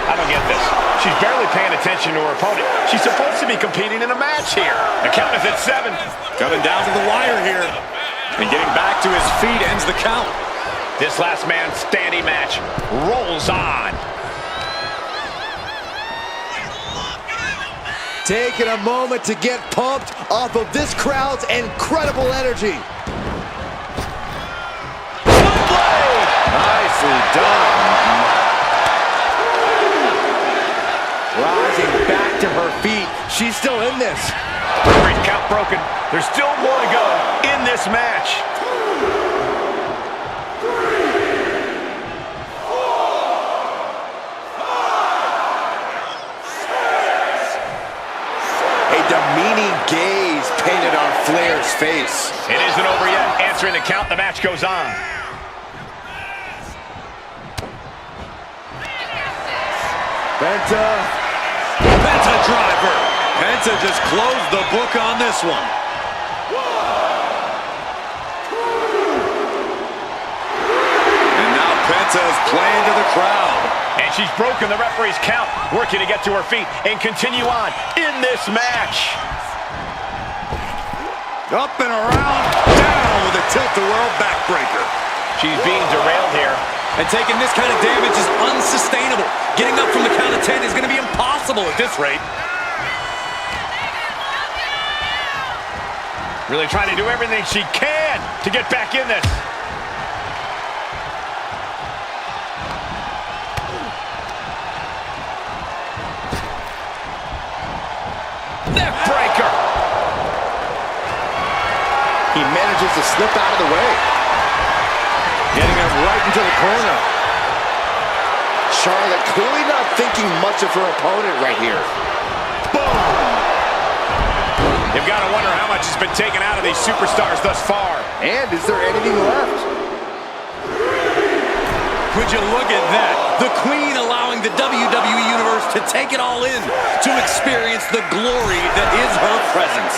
I don't get this. She's barely paying attention to her opponent. She's supposed to be competing in a match here. The count is at 7. Coming down to the wire here. And getting back to his feet ends the count. This last man standing match rolls on. Taking a moment to get pumped off of this crowd's incredible energy. Nicely done. Rising back to her feet. She's still in this. Referee's count broken. There's still more to go in this match. A demeaning gaze painted on Flair's face. It isn't over yet. Answering the count, the match goes on. Penta driver. Penta just closed the book on this one. And now Penta's playing to the crowd. And she's broken the referee's count, working to get to her feet and continue on in this match. Up and around, down with a tilt-the-world backbreaker. She's being derailed here. And taking this kind of damage is unsustainable. Getting up from the count of 10 is going to be impossible at this rate. Really trying to do everything she can to get back in this. Neck breaker. He manages to slip out of the way. Getting him right into the corner. Charlotte clearly not thinking much of her opponent right here. Boom! You've got to wonder how much has been taken out of these superstars thus far. And is there anything left? Would you look at that? The Queen allowing the WWE Universe to take it all in, to experience the glory that is her presence.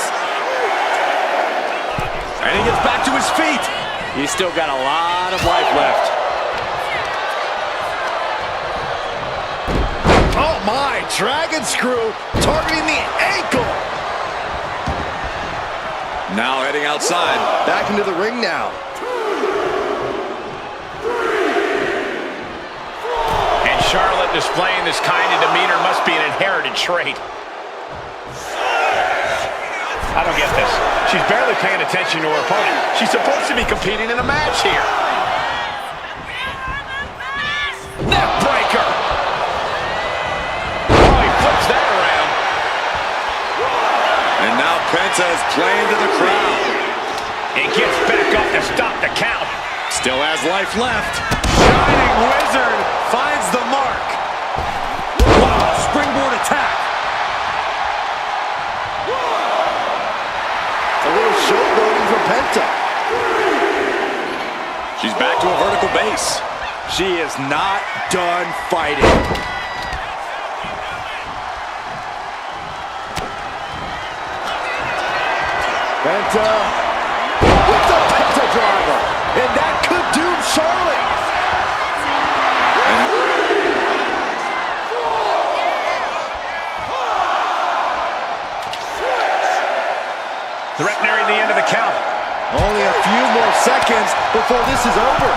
And he gets back to his feet. He's still got a lot of life left. Oh my, dragon screw targeting the ankle. Now heading outside. Back into the ring now. And Charlotte displaying this kind of demeanor must be an inherited trait. I don't get this. She's barely paying attention to her opponent. She's supposed to be competing in a match here. Neck breaker. Oh, he flips that around. And now Penta is playing to the crowd. He gets back up to stop the count. Still has life left. Shining Wizard finds the mark. Wow, springboard attack. A little showboating from Penta. She's back to a vertical base. She is not done fighting. Penta with the Penta driver. And that could doom Charlotte. Threat nearing the end of the count. Only a few more seconds before this is over.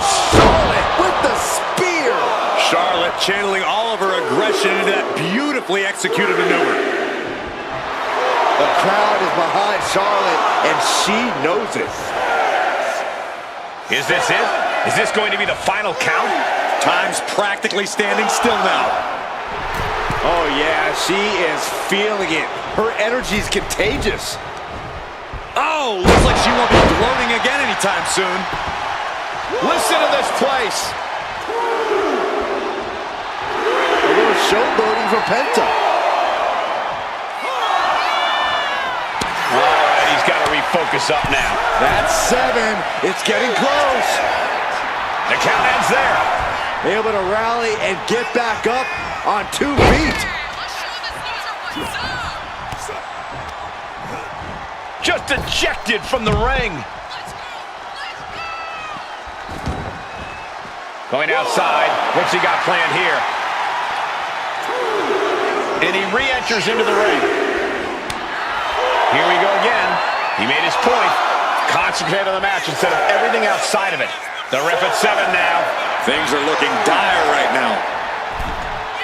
Charlotte with the spear. Charlotte channeling all of her aggression into that beautifully executed maneuver. The crowd is behind Charlotte, and she knows it. Is this it? Is this going to be the final count? Time's practically standing still now. Oh yeah, she is feeling it. Her energy's contagious. Oh, looks like she won't be gloating again anytime soon. Listen to this place. A little showboating from Penta. All right, he's got to refocus up now. That's 7. It's getting close. The count ends there. Able to rally and get back up on 2 feet. Just ejected from the ring. Going outside. What's he got planned here? And he re-enters into the ring. Here we go again. He made his point. Concentrate on the match instead of everything outside of it. The ref at 7 now. Things are looking dire right now.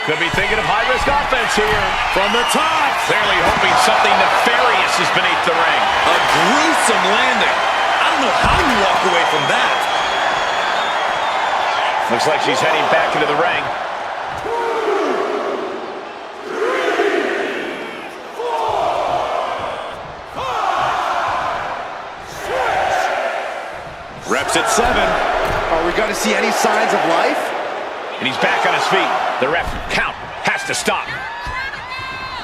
Could be thinking of high-risk offense here. From the top. Clearly hoping something nefarious is beneath the ring. A gruesome landing. I don't know how you walk away from that. Looks like she's heading back into the ring. Reps at 7. Are we going to see any signs of life? And he's back on his feet. The ref count has to stop.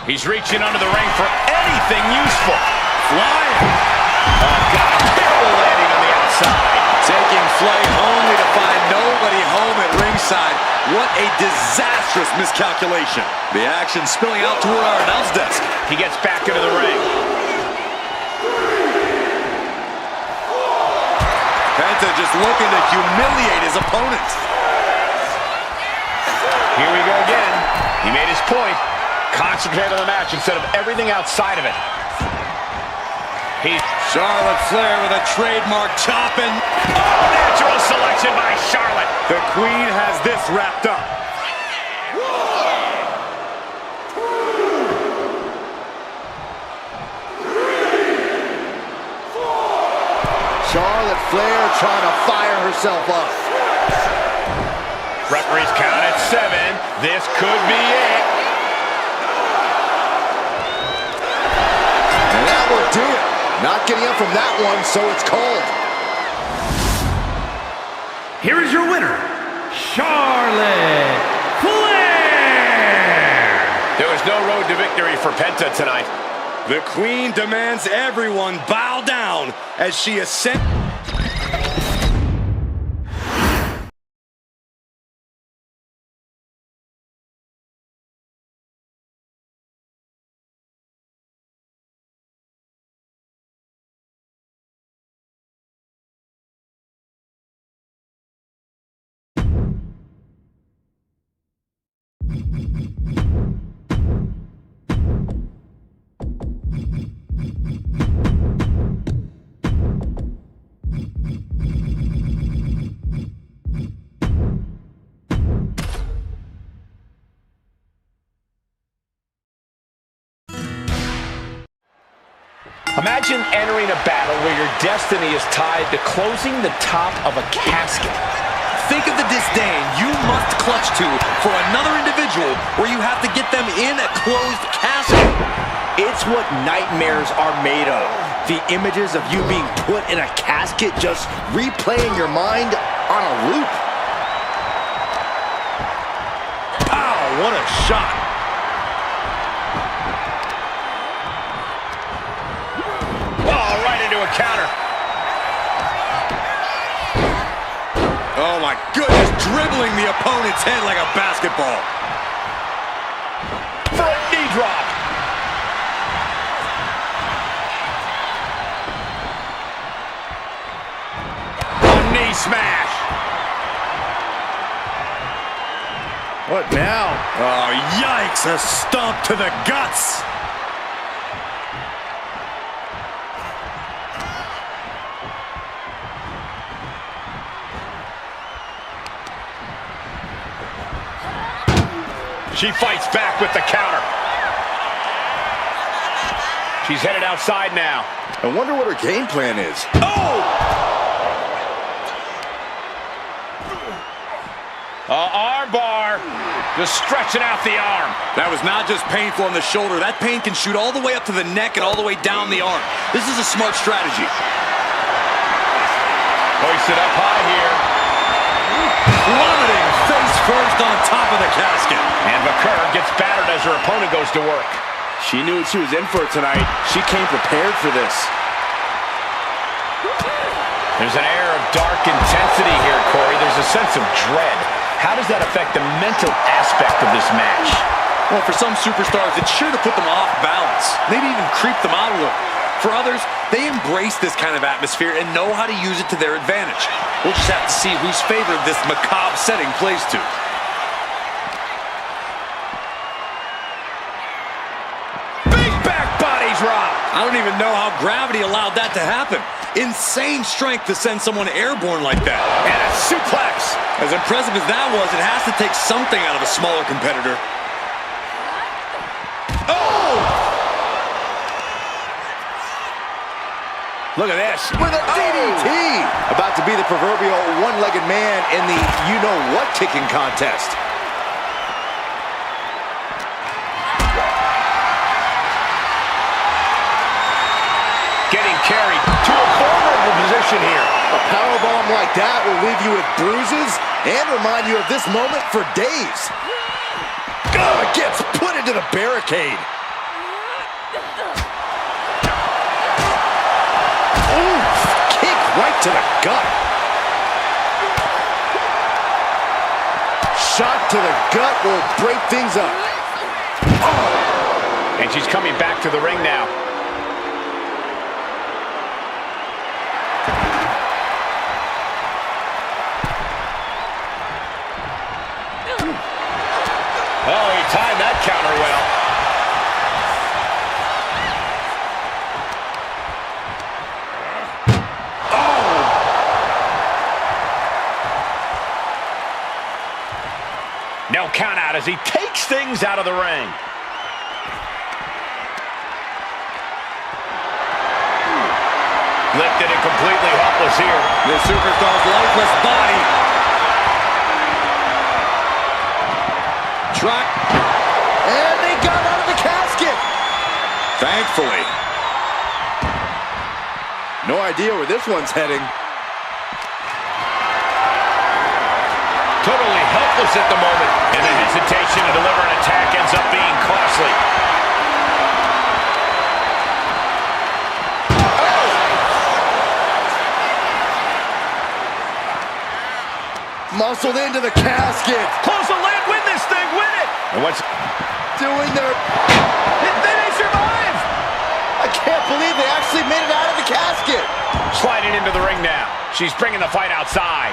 He's reaching under the ring for anything useful. Flying. Oh, God. Terrible landing on the outside. Taking flight only to find nobody home at ringside. What a disastrous miscalculation. The action spilling out toward our announce desk. He gets back into the ring. Penta just looking to humiliate his opponent. Here we go again. He made his point. Concentrate on the match instead of everything outside of it. Charlotte Flair with a trademark chopping. Oh, natural selection by Charlotte. The Queen has this wrapped up. Charlotte Flair trying to fire herself up. Referee's count at 7. This could be it. And that will do it. Not getting up from that one, so it's called. Here is your winner, Charlotte Flair! There was no road to victory for Penta tonight. The Queen demands everyone bow down as she ascends. Imagine entering a battle where your destiny is tied to closing the top of a casket. Think of the disdain you must clutch to for another individual where you have to get them in a closed casket. It's what nightmares are made of. The images of you being put in a casket just replaying your mind on a loop. Wow, what a shot. Oh, right into a counter. Oh my goodness, dribbling the opponent's head like a basketball. For a knee drop. A knee smash. What now? Oh, yikes, a stomp to the guts. She fights back with the counter. She's headed outside now. I wonder what her game plan is. Oh! Arm bar. Just stretching out the arm. That was not just painful on the shoulder. That pain can shoot all the way up to the neck and all the way down the arm. This is a smart strategy. Hoisted up high here. Plummeting face first on top of the casket. And Vakur gets battered as her opponent goes to work. She knew what she was in for tonight. She came prepared for this. There's an air of dark intensity here, Corey. There's a sense of dread. How does that affect the mental aspect of this match? Well, for some superstars, it's sure to put them off balance. Maybe even creep them out a little. For others, they embrace this kind of atmosphere and know how to use it to their advantage. We'll just have to see whose favor this macabre setting plays to. Big back body drop. I don't even know how gravity allowed that to happen. Insane strength to send someone airborne like that. And a suplex. As impressive as that was, it has to take something out of a smaller competitor. Oh! Look at this. With a DDT! About to be the proverbial one-legged man in the you-know-what kicking contest. Getting carried to a vulnerable position here. A powerbomb like that will leave you with bruises and remind you of this moment for days. Oh, it gets put into the barricade. Right to the gut. Shot to the gut will break things up. Oh. And she's coming back to the ring now. Oh, he timed that counter well. No count out as he takes things out of the ring. Lifted and completely helpless here. The superstar's lifeless body. Try. And they got out of the casket. Thankfully. No idea where this one's heading. Totally helpless at the moment. And the hesitation to deliver an attack ends up being costly. muscled into the casket. Close the lid, win this thing, win it! And what's Doing their... They may survive! I can't believe they actually made it out of the casket. Sliding into the ring now. She's bringing the fight outside.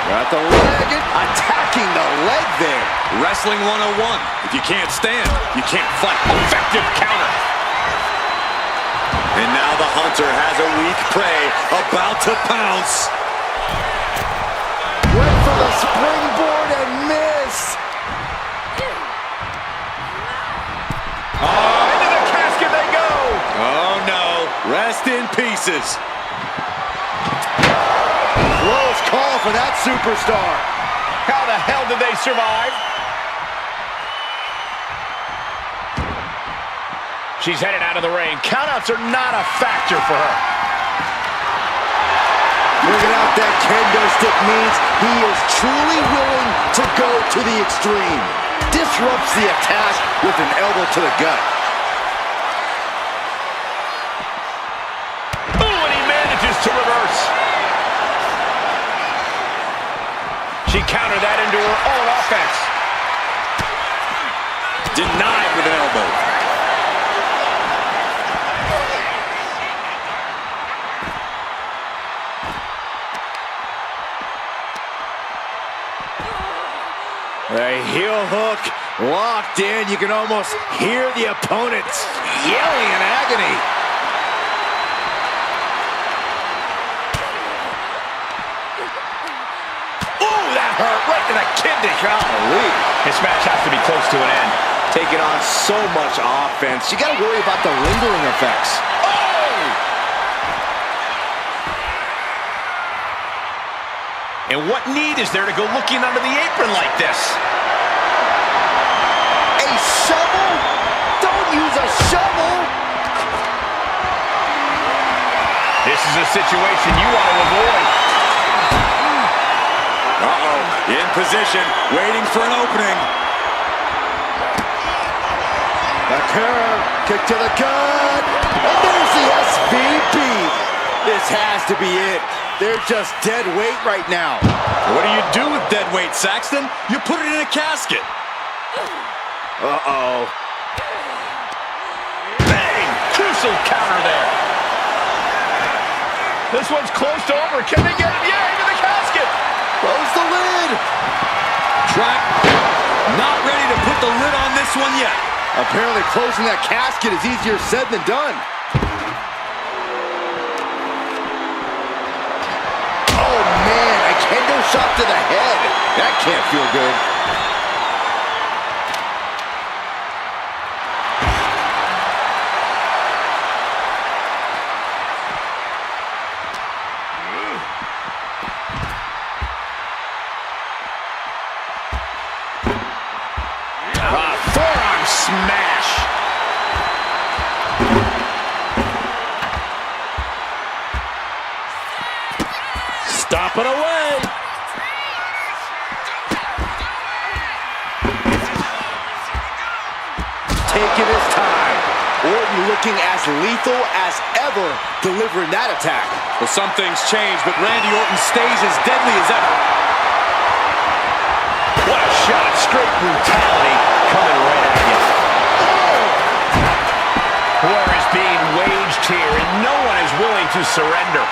Got the leg, attacking the leg there. Wrestling 101. If you can't stand, you can't fight. Effective counter. And now the hunter has a weak prey about to pounce. Went for the springboard and missed. Oh, into the casket they go. Oh no, rest in pieces. Close call for that superstar. How the hell did they survive? She's headed out of the ring. Countouts are not a factor for her. Bringing out that kendo stick means he is truly willing to go to the extreme. Disrupts the attack with an elbow to the gut. Ooh, and he manages to reverse. She countered that into her own offense. Denied with an elbow. A heel hook locked in. You can almost hear the opponents yelling in agony. Ooh, that hurt right to the kidney. Golly. This match has to be close to an end. Taking on so much offense. You got to worry about the lingering effects. And what need is there to go looking under the apron like this? A shovel? Don't use a shovel! This is a situation you want to avoid. Uh-oh, in position, waiting for an opening. The curve, kick to the gut, and there's the SVP. This has to be it. They're just dead weight right now. What do you do with dead weight, Saxton? You put it in a casket. Uh-oh. Bang! Crucial counter there. This one's close to over. Can they get it? Yeah, into the casket. Close the lid. Track. Not ready to put the lid on this one yet. Apparently closing that casket is easier said than done. Oh man, a kendo shot to the head. That can't feel good. Forearm smash. Stop it away. Taking his time. Orton looking as lethal as ever delivering that attack. Well, some things change, but Randy Orton stays as deadly as ever. What a shot. Straight brutality coming right at you. War is being waged here, and no one is willing to surrender.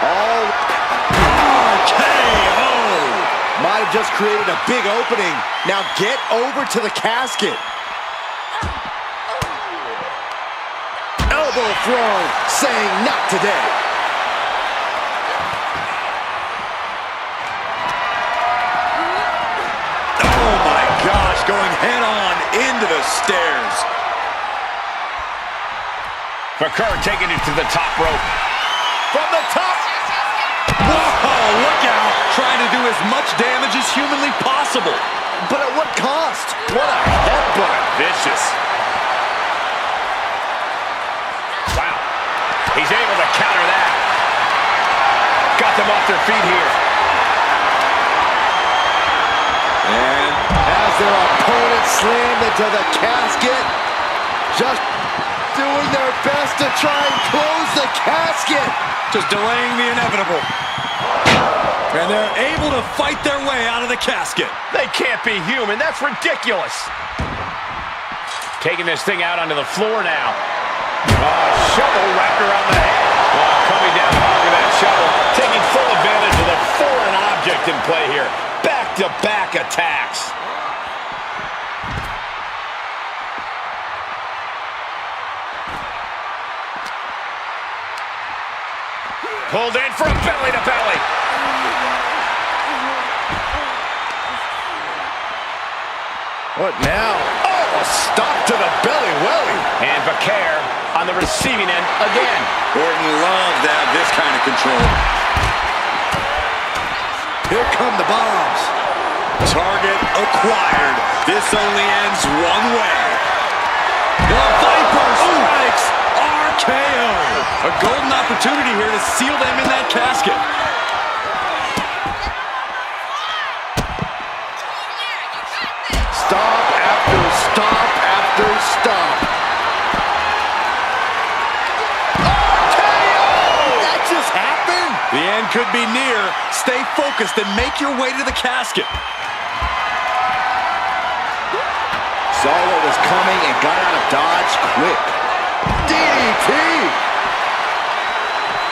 All KO. Might have just created a big opening. Now get over to the casket. Elbow throw, saying not today. Oh my gosh, going head on into the stairs. McCurr taking it to the top rope. From the top. Whoa, look out. Trying to do as much damage as humanly possible. But at what cost? What a headbutt. Vicious. Wow. He's able to counter that. Got them off their feet here. And as their opponent Getting slammed into the casket. Just doing their best to try and close the casket. Just delaying the inevitable. And they're able to fight their way out of the casket. They can't be human. That's ridiculous. Taking this thing out onto the floor now. Shovel wrapped around the head. Coming down hard with that shovel. Taking full advantage of the foreign object in play here. Back-to-back attacks. Pulled in from belly to belly. What now? Oh, a stop to the belly welly. And Vaquer on the receiving end again. Orton loves to have this kind of control. Here come the bombs. Target acquired. This only ends one way. The Viper strikes. RKO. A golden opportunity here to seal them in that casket. Stop after stop after stop. RKO! That just happened? The end could be near. Stay focused and make your way to the casket. Saw what was coming and got out of dodge quick. DDT!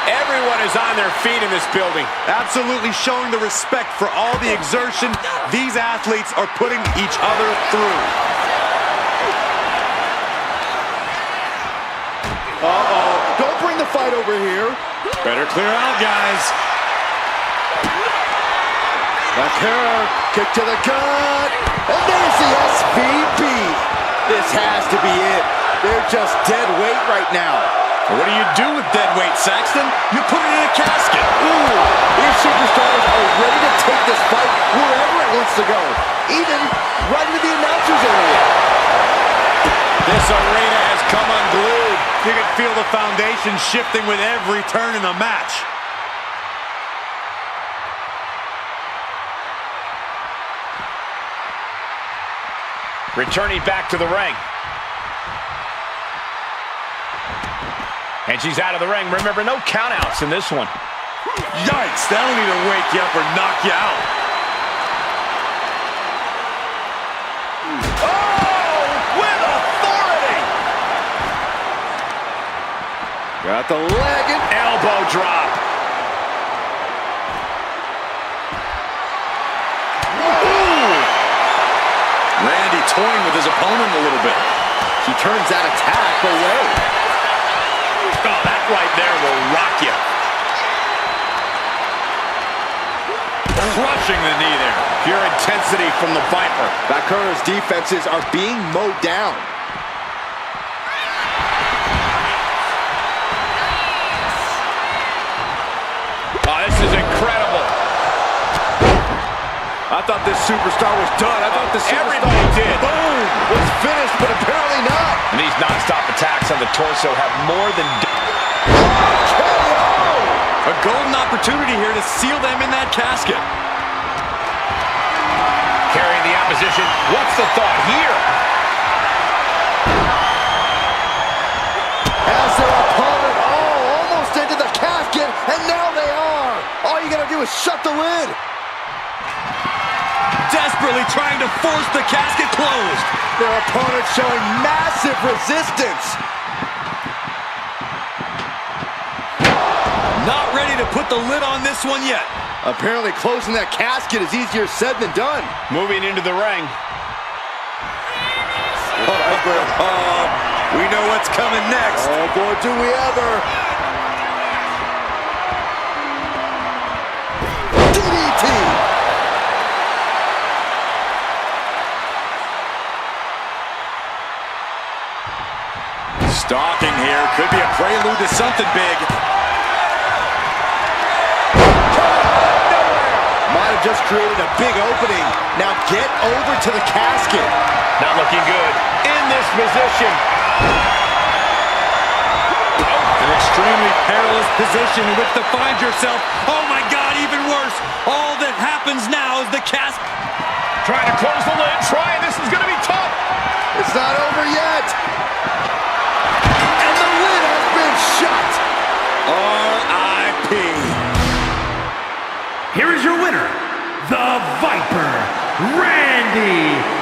Everyone is on their feet in this building. Absolutely showing the respect for all the exertion these athletes are putting each other through. Uh-oh. Don't bring the fight over here. Better clear out, guys. Vaquer, kick to the gut. And there's the SVP. This has to be it. They're just dead weight right now. What do you do with dead weight, Saxton? You put it in a casket. Ooh, these superstars are ready to take this fight wherever it wants to go. Even right into the announcer's area. This arena has come unglued. You can feel the foundation shifting with every turn in the match. Returning back to the ring. And she's out of the ring. Remember, no countouts in this one. Yikes, that'll either wake you up or knock you out. Oh, with authority! Got the leg and Elbow drop. Randy toying with his opponent a little bit. he turns that attack away. Oh, that right there will rock you. Crushing the knee there. Pure intensity from the Viper. Vaquer's defenses are being mowed down. Oh, this is incredible. I thought this superstar was done. I thought this Everybody did. Boom! Was finished, but apparently not. And these non-stop attacks on the torso have more than... A golden opportunity here to seal them in that casket. Carrying the opposition. What's the thought here? As their opponent, almost into the casket, and now they are. All you gotta do is shut the lid. Desperately trying to force the casket closed. Their opponent showing massive resistance. Not ready to put the lid on this one yet. Apparently closing that casket is easier said than done. Moving into the ring. We know what's coming next. Oh boy, do we ever. DDT. Stalking here. Could be a prelude to something big. Might have just created a big opening. Now get over to the casket. Not looking good. In this position. An extremely perilous position in which to find yourself. Oh my God, even worse. All that happens now is the casket. Trying to close the lid. This is going to be tough. not over yet. And the lid has been shut. R.I.P. Here is your winner, the Viper, Randy